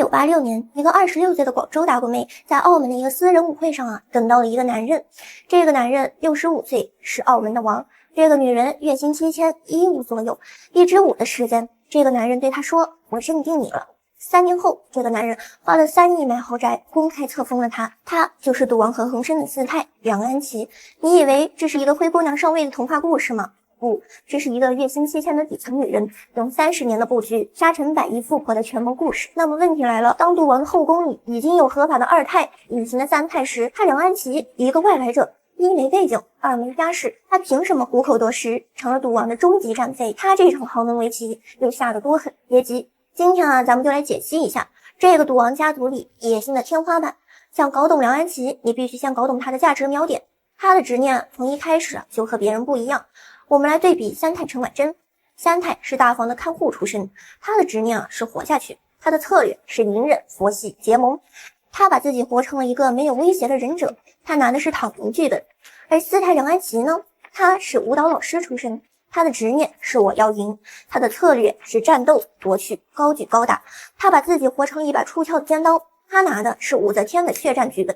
1986年，一个26岁的广州打工妹在澳门的一个私人舞会上等到了一个男人。这个男人65岁，是澳门的王。这个女人月薪7000，一无所有。1支舞的时间，这个男人对她说：“我认定你了。”3年后，这个男人花了3亿买豪宅，公开册封了她。她就是赌王和恒生的四太梁安琪。你以为这是一个灰姑娘上位的童话故事吗？不，这是一个月薪7000的底层女人用30年的布局杀成100亿富婆的全部故事。那么问题来了，当赌王的后宫里已经有合法的2太、隐形的3太时，他梁安琪一个外来者，1没背景，2没家世，他凭什么虎口夺食，成了赌王的终极战妃？他这场豪门围棋又下得多狠？别急，今天咱们就来解析一下这个赌王家族里野心的天花板。想搞懂梁安琪，你必须先搞懂他的价值锚点。他的执念从一开始就和别人不一样。我们来对比3太陈婉珍。3太是大房的看护出身，他的执念是活下去，他的策略是隐忍、佛系、结盟。他把自己活成了一个没有威胁的忍者，他拿的是躺赢剧本。而4太梁安琪呢，他是舞蹈老师出身，他的执念是我要赢，他的策略是战斗、夺取、高举高打。他把自己活成一把出鞘的尖刀，他拿的是武则天的血战剧本。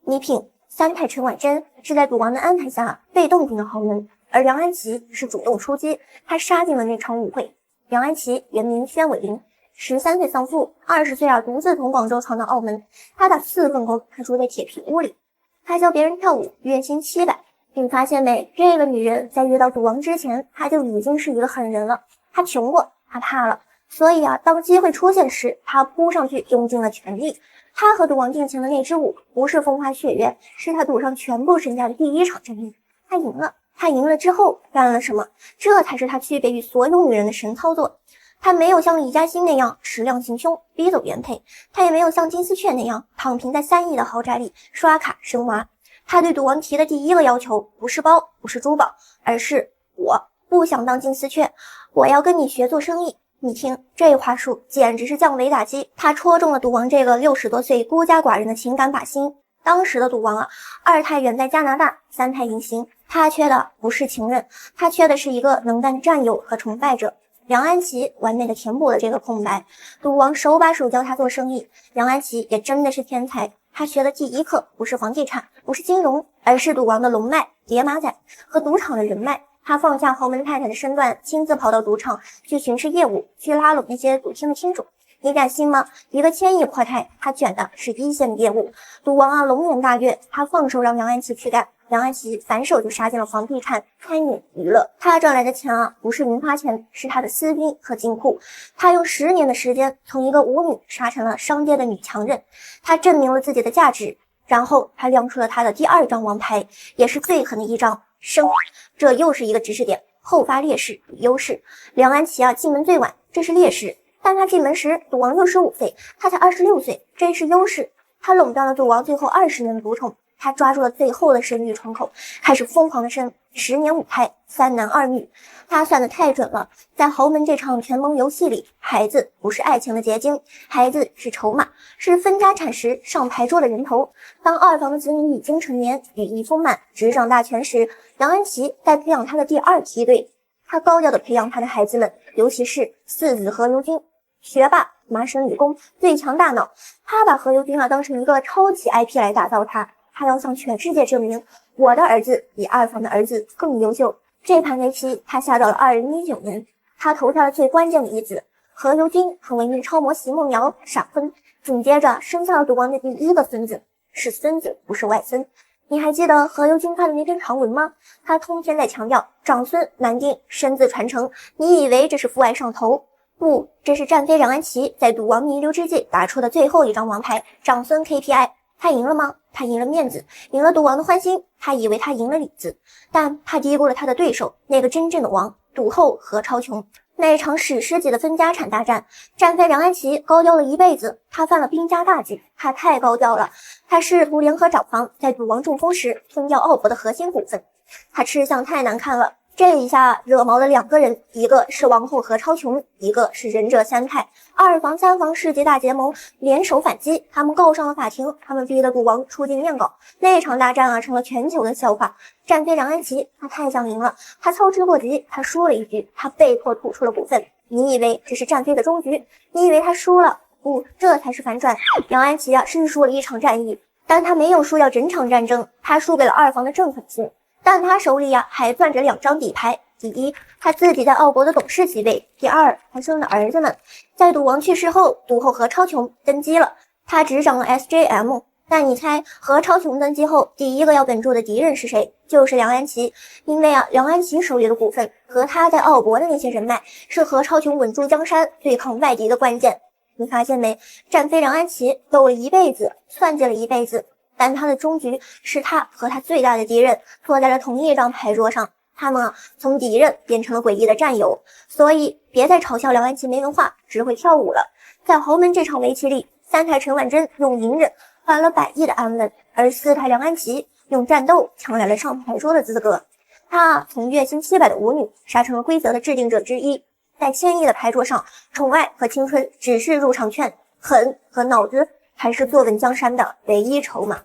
你品，3太陈婉珍是在赌王的安排下被动进了豪门，而梁安琪是主动出击，他杀进了那场舞会。梁安琪原名宣伟林，13岁丧父，20岁独自从广州闯到澳门。他打4份工，他住在铁皮屋里，他教别人跳舞，月薪700。你发现没？这个女人在遇到赌王之前，她就已经是一个狠人了。她穷过，她怕了，所以当机会出现时，她扑上去，用尽了全力。她和赌王定情的那支舞，不是风花雪月，是她赌上全部身家的第一场战役。她赢了。他赢了之后干了什么？这才是他区别于所有女人的神操作。他没有像李嘉欣那样矢量行凶逼走原配，他也没有像金丝雀那样躺平在3亿的豪宅里刷卡生娃。他对赌王提的第一个要求不是包，不是珠宝，而是我不想当金丝雀，我要跟你学做生意。你听这话术简直是降维打击，他戳中了赌王这个60多岁孤家寡人的情感靶心。当时的赌王2太远在加拿大，3太隐形，他缺的不是情人，他缺的是一个能干的战友和崇拜者。梁安琪完美的填补了这个空白，赌王手把手教他做生意。梁安琪也真的是天才，他学的第一课不是房地产，不是金融，而是赌王的龙脉、叠马仔和赌场的人脉。他放下豪门太太的身段，亲自跑到赌场去巡视业务，去拉拢那些赌厅的厅主。你敢信吗？一个1000亿阔太，他卷的是一线业务。赌王龙颜大悦，他放手让梁安琪去干。梁安琪反手就杀进了房地产、餐饮、娱乐。他赚来的钱不是零花钱，是他的私兵和金库。他用10年的时间，从一个舞女杀成了商界的女强人。他证明了自己的价值，然后他亮出了他的第2张王牌，也是最狠的一张生。这又是一个知识点，后发劣势与优势。梁安琪进门最晚，这是劣势。但他进门时，赌王65岁，他才26岁，这是优势。他垄断了赌王最后20年的独宠，他抓住了最后的生育窗口，开始疯狂的生10年5胎，3男2女。他算得太准了，在豪门这场权谋游戏里，孩子不是爱情的结晶，孩子是筹码，是分家产时上牌桌的人头。当2房的子女已经成年，羽翼丰满，执掌大权时，梁安琪在培养他的第2梯队。他高调的培养他的孩子们，尤其是4子何猷君。学霸，麻省理工最强大脑，他把何猷君当成一个超级 IP 来打造他要向全世界证明，我的儿子比2房的儿子更优秀。这盘围棋他下到了2019年，他投下了最关键的一子，何猷君和文艺超模席梦瑶闪婚，紧接着生下了赌王的第1个孙子，是孙子不是外孙。你还记得何猷君发的那篇长文吗？他通篇在强调长孙难定，身子传承。你以为这是父爱上头？不，这是战妃梁安琪在赌王弥留之际打出的最后一张王牌，长孙 KPI。他赢了吗？他赢了面子，赢了赌王的欢心。他以为他赢了里子，但他低估了他的对手，那个真正的王赌后何超琼。那一场史诗级的分家产大战，战妃梁安琪高调了一辈子，他犯了兵家大忌，他太高调了。他试图联合找房，在赌王中风时吞掉奥博的核心股份，他吃相太难看了。这一下惹毛了2个人，一个是王后何超琼，一个是忍者3太。2房3房世纪大结盟，联手反击，他们告上了法庭，他们逼得赌王出境念稿。那场大战成了全球的笑话。战妃梁安琪她太想赢了，她操之过急，她输了一局，她被迫吐出了股份。你以为这是战妃的终局？你以为她输了？不，这才是反转。梁安琪是输了一场战役，但他没有输掉整场战争，他输给了二房的郑粉丝。但他手里还攥着2张底牌，第一，他自己在奥国的董事席位；第二，他生了儿子们。在赌王去世后，赌后何超琼登基了，他执掌了 SJM。但你猜何超琼登基后第一个要稳住的敌人是谁？就是梁安琪。因为梁安琪手里的股份和他在奥国的那些人脉，是何超琼稳住江山、对抗外敌的关键。你发现没？战妃梁安琪斗了一辈子，算计了一辈子，但他的终局是他和他最大的敌人坐在了同一张牌桌上，他们从敌人变成了诡异的战友。所以别再嘲笑梁安琪没文化，只会跳舞了。在豪门这场围棋里，3台陈婉珍用隐忍换了100亿的安稳，而4台梁安琪用战斗抢来了上牌桌的资格。他从月薪700的舞女杀成了规则的制定者之一，在1000亿的牌桌上，宠爱和青春只是入场券，狠和脑子才是坐稳江山的唯一筹码。